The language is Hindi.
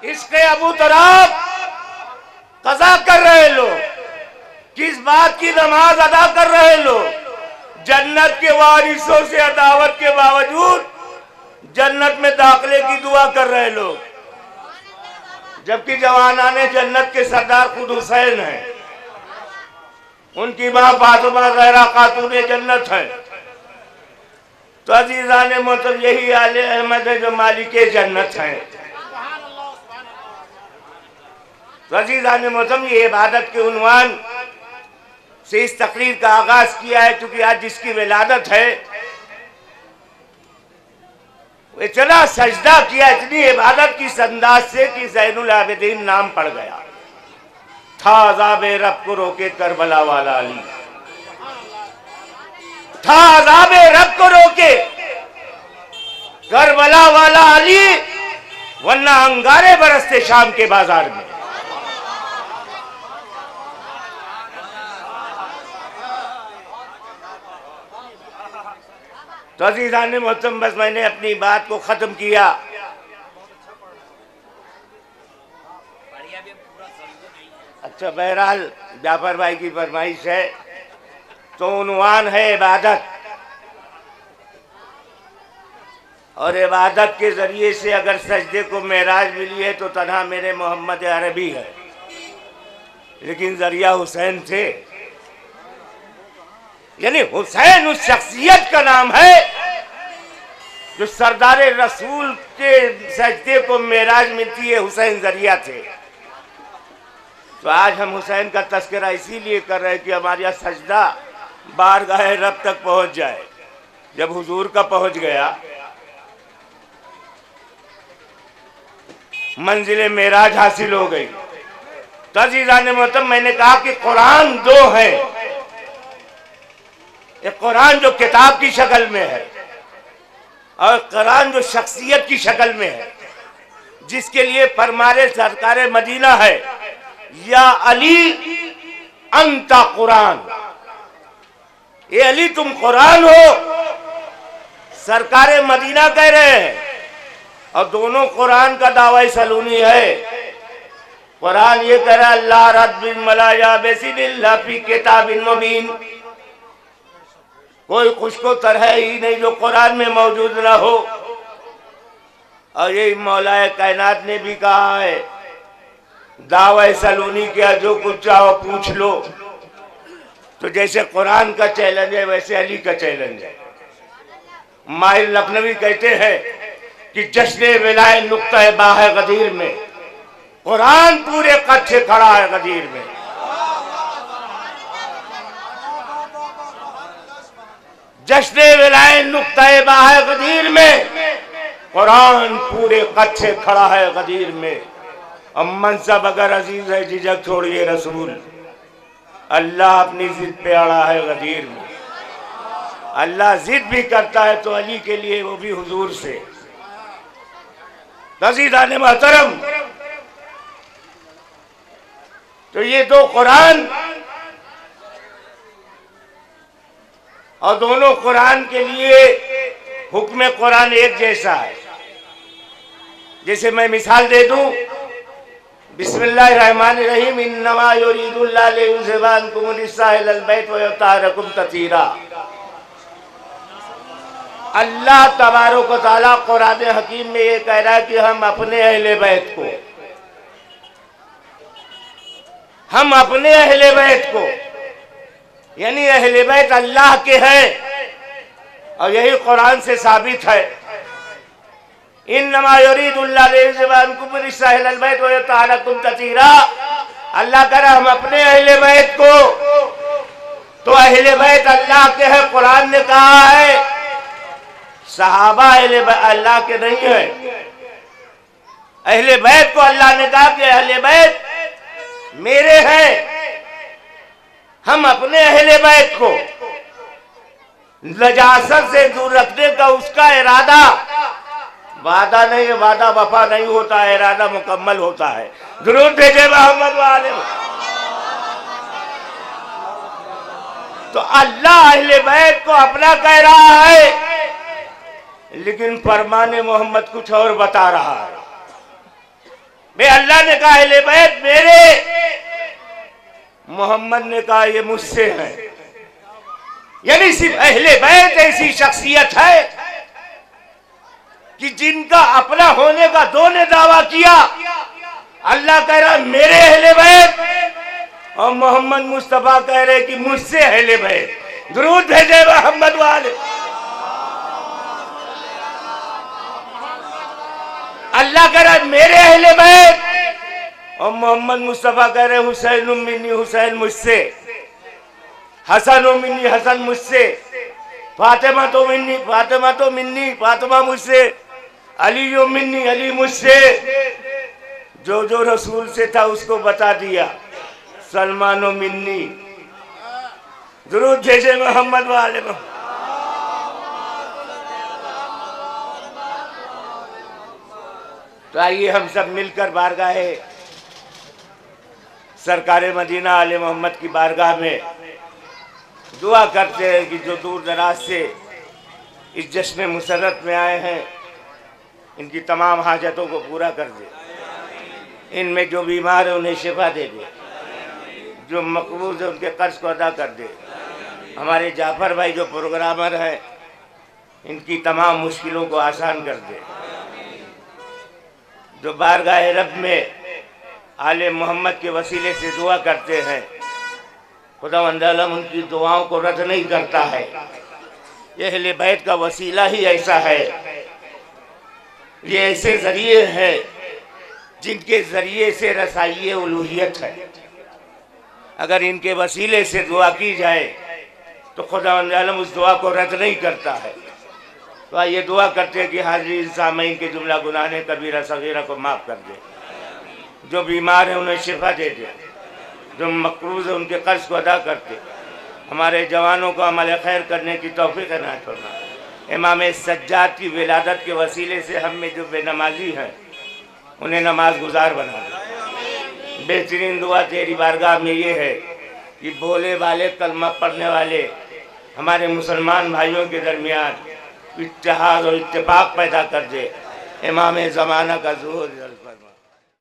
इसके अबू तराब कज़ा कर रहे लोग, किस बात की नमाज अदा कर रहे लोग। जन्नत के वारिसों से अदावत के बावजूद जन्नत में दाखिले की दुआ कर रहे लोग, जबकि जवानाने जन्नत के सरदार खुद हुसैन है, उनकी मां फातिमा ज़हरा खातूने जन्नत है। तो अजीज़ाने मोहतरम यही आले अहमद है जो मालिके जन्नत है। तो अजीज़ाने मोहतरम ये इबादत के उन्वान से इस तकरीर का आगाज किया है, क्योंकि आज जिसकी विलादत है इतना सजदा किया, इतनी इबादत की अंदाज से कि ज़ैनुल आबिदीन नाम पड़ गया। था अज़ाबे रब को रोके करबला वाला अली, था अज़ाबे रब को रोके करबला वाला अली, वरना अंगारे बरसते शाम के बाजार में। तो अज़ीज़ाने मोहतरम बस मैंने अपनी बात को खत्म किया। अच्छा, बहरहाल जाफर भाई की फरमाइश है, तो उन्वान है इबादत, और इबादत के जरिए से अगर सजदे को मेराज मिली है तो तन्हा मेरे मोहम्मद अरबी है, लेकिन जरिया हुसैन थे। यानी हुसैन उस शख्सियत का नाम है जो सरदार रसूल के सजदे को मेराज मिलती है, हुसैन जरिया थे। तो आज हम हुसैन का तस्करा इसीलिए कर रहे हैं कि हमारे यहाँ सजदा बारगाह रब तक पहुंच जाए। जब हुजूर का पहुंच गया, मंजिल मेराज हासिल हो गई। तो अज़ीज़ाने मोहतरम मैंने कहा कि कुरान दो है, एक कुरान जो किताब की शक्ल में है और कुरान जो शख्सियत की शक्ल में है, जिसके लिए फरमाने सरकार मदीना है, या अली अंता कुरान, ये अली तुम कुरान हो, सरकार मदीना कह रहे हैं। और दोनों कुरान का दावा सलूनी है। कुरान ये कह रहा है अल्लाह रब्बिल मलाया बेसिदिल्ला फी किताबिन मुबीन, कोई खुशको तरह ही नहीं जो कुरान में मौजूद ना हो। और यही मौलाए कायनात ने भी कहा है, दावा सलूनी किया जो कुछ चाहो पूछ लो। तो जैसे कुरान का चैलेंज है वैसे अली का चैलेंज है। माहिर लखनवी कहते हैं कि जश्न विलाय नुक्ता है बाह गदीर में, कुरान पूरे कद से खड़ा है गदीर में। जश्न विलाय नुक्ता है बाह गदीर में, कुरान पूरे कद से खड़ा है गदीर में। अब मनसब अगर अजीज है झिझक छोड़िए रसूल, अल्लाह अपनी जिद पे अड़ा है गदीर में। अल्लाह जिद भी करता है तो अली के लिए, वो भी हुजूर से। अज़ीज़ाने मोहतरम, तो ये दो कुरान और दोनों कुरान के लिए हुक्म कुरान एक जैसा है। जैसे मैं मिसाल दे दूं, बिस्मिल्लाहिर्रहमानिर्रहीम, इन्नमा युरीदुल्लाहु लियुज़हिबा अन्कुम रिज्सा अहलल बैत व युत्ताहिरकुम तत्हीरा। अल्लाह तबारक व तआला कुरान हकीम में ये कह रहा है कि हम अपने अहले बैत को, यानी अहले बैत अल्लाह के हैं, और यही कुरान से साबित है। इन्नमा युरीदुल्लाहु लियुज़हिबा अन्कुम रिज्सा अहलल बैत व युत्ताहिरकुम तत्हीरा। अल्लाह कह रहा हम अपने अहले बैत को, तो अहले बैत अल्लाह के हैं। कुरान ने कहा है सहाबा अहले अल्लाह के नहीं है। अहले बैत को अल्लाह ने कहा कि अहले बैत मेरे हैं। हम अपने अहले बैत को नजासत से दूर रखने का उसका इरादा, वादा नहीं है, वादा वफा नहीं होता है, इरादा मुकम्मल होता है। दुरूद भेजे मोहम्मद वाले। तो अल्लाह अहले बैत को अपना कह रहा है, लेकिन फरमाने मोहम्मद कुछ और बता रहा है। बे अल्लाह ने कहा अहले बैत मेरे, मोहम्मद ने कहा ये मुझसे है। यानी सिर्फ अहले बैत ऐसी शख्सियत है कि जिनका अपना होने का दो ने दावा किया। अल्लाह कह रहा मेरे अहले बैत और मोहम्मद मुस्तफा कह रहे कि मुझसे अहले बैत। दुरूद भेजे मोहम्मद वाले। अल्लाह कह रहा मेरे अहले बैत और मोहम्मद मुस्तफा कह रहे हुसैन मिन्नी, हुसैन मुझसे, हसन मिन्नी, हसन मुझसे, फातिमा तो मिन्नी, फातिमा तो मिन्नी, फातिमा मुझसे, अली मिन्नी, अली मुझसे। जो जो रसूल से था उसको बता दिया, सलमानो मिन्नी। दुरूद भेजे मोहम्मद वाले। तो आइए हम सब मिलकर बारगाहे सरकारे मदीना आले मोहम्मद की बारगाह में दुआ करते हैं कि जो दूर दराज से इस जश्न मुसर्रत में आए हैं इनकी तमाम हाजतों को पूरा कर दे। इनमें जो बीमार है उन्हें शिफा दे दे, जो मकबूज है उनके कर्ज को अदा कर दे। हमारे जाफर भाई जो प्रोग्रामर हैं इनकी तमाम मुश्किलों को आसान कर दे। जो बारगाह रब में आले मोहम्मद के वसीले से दुआ करते हैं, खुदावंद आलम उनकी दुआओं को रद्द नहीं करता है। यह अहले बैत का वसीला ही ऐसा है, ये ऐसे जरिए हैं जिनके जरिए से रसाई उलूहियत है। अगर इनके वसीले से दुआ की जाए तो खुदावंद आलम उस दुआ को रद्द नहीं करता है। तो आइए दुआ करते हैं कि हाज़िरीन सामईन के जुमला गुनाह कबीरा सगीरा को माफ़ कर दे। जो बीमार है उन्हें शिफा दे दे, जो मकरूज़ है उनके कर्ज को अदा करते। हमारे जवानों को अमल खैर करने की तौफीक अता फरमा। इमाम सज्जाद की विलादत के वसीले से हम में जो बेनमाजी हैं उन्हें नमाज गुजार बना दे। बेहतरीन दुआ तेरी बारगाह में ये है कि भोले वाले कलमा पढ़ने वाले हमारे मुसलमान भाइयों के दरमियान इत्तेहाद और इत्तेफाक पैदा कर दे। इमाम ज़माना का ज़ुहूर फरमा।